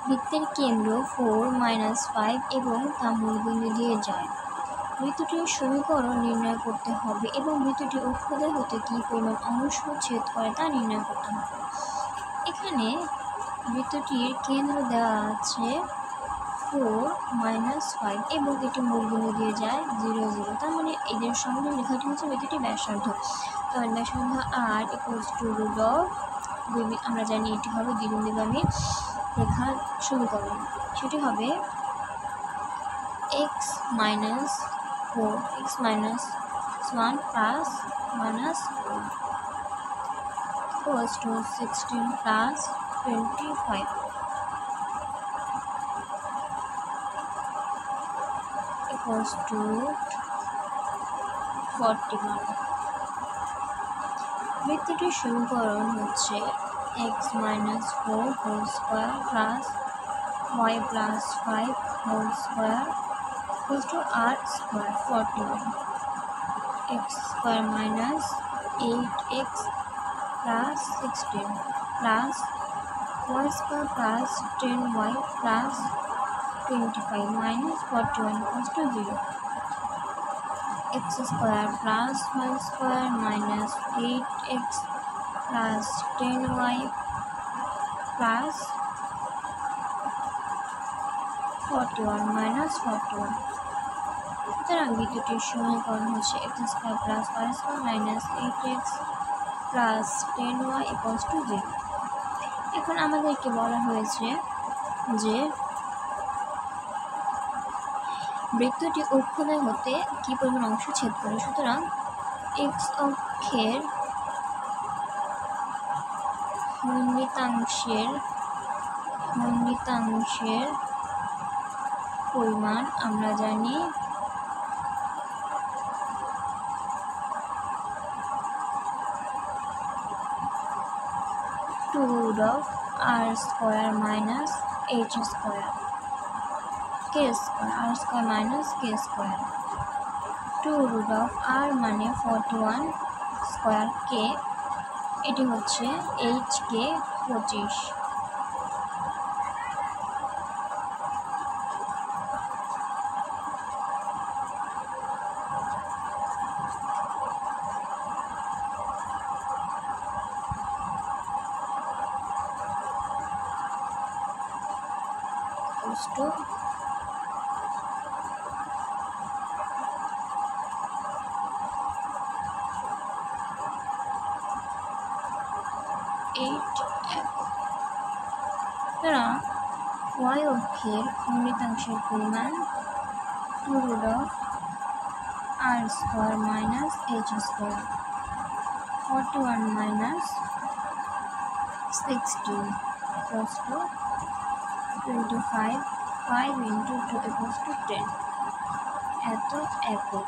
বৃত্তের কেন্দ্র 4-5 এবং তা মূলবিন্দু দিয়ে যায়। বৃত্তটির সমীকরণ নির্ণয় করতে হবে এবং বৃত্তটি অক্ষদ্বয় হতে কী পরিমাণ অংশ ছেদ করে তা নির্ণয় করতে হবে। এখানে বৃত্তটির কেন্দ্র দেওয়া আছে 4-5 এবং এটি মূলবিন্দু দিয়ে যায় 0, 0। তার মানে এদের সঙ্গে লেখাটি হচ্ছে বৃত্তটি ব্যাসার্ধ। তাহলে ব্যাসার্ধ r = আমরা জানি এটি হবে দ্বিবিন্দুগামী রেখার সমীকরণ। সেটি হবে x - 4 x - 1 plus -4 = 16 plus 25 equals to 41। বৃত্তটির সমীকরণ হচ্ছে x - 4 whole square plus y plus 5 whole square equals to r square 41। x square minus 8x plus 16 plus y square plus 10y plus 25 minus 41 equals to 0। x square plus y square minus 8x plus 10y plus 41 minus 41। সুতরাং বৃত্তটির সমীকরণ হচ্ছে x square plus y square minus 8x plus 10y equals to 0। এখন আমাদেরকে বলা হয়েছে যে বৃত্তটি অক্ষদ্বয় হতে কী পরিমাণ অংশ ছেদ করে। সুতরাং x অক্ষের খণ্ডিতাংশের পরিমাণ আমরা জানি 2√r² minus h square k square r square minus k square। 2√r মানে 41 স্কয়ার k, এটি হচ্ছে hk 25। to 8f। সুতরাং y অক্ষের খণ্ডিতাংশের পরিমাণ 2√r² minus h square 41 minus 16 equals to 25। 5 into 2 equals to 10 এত একক।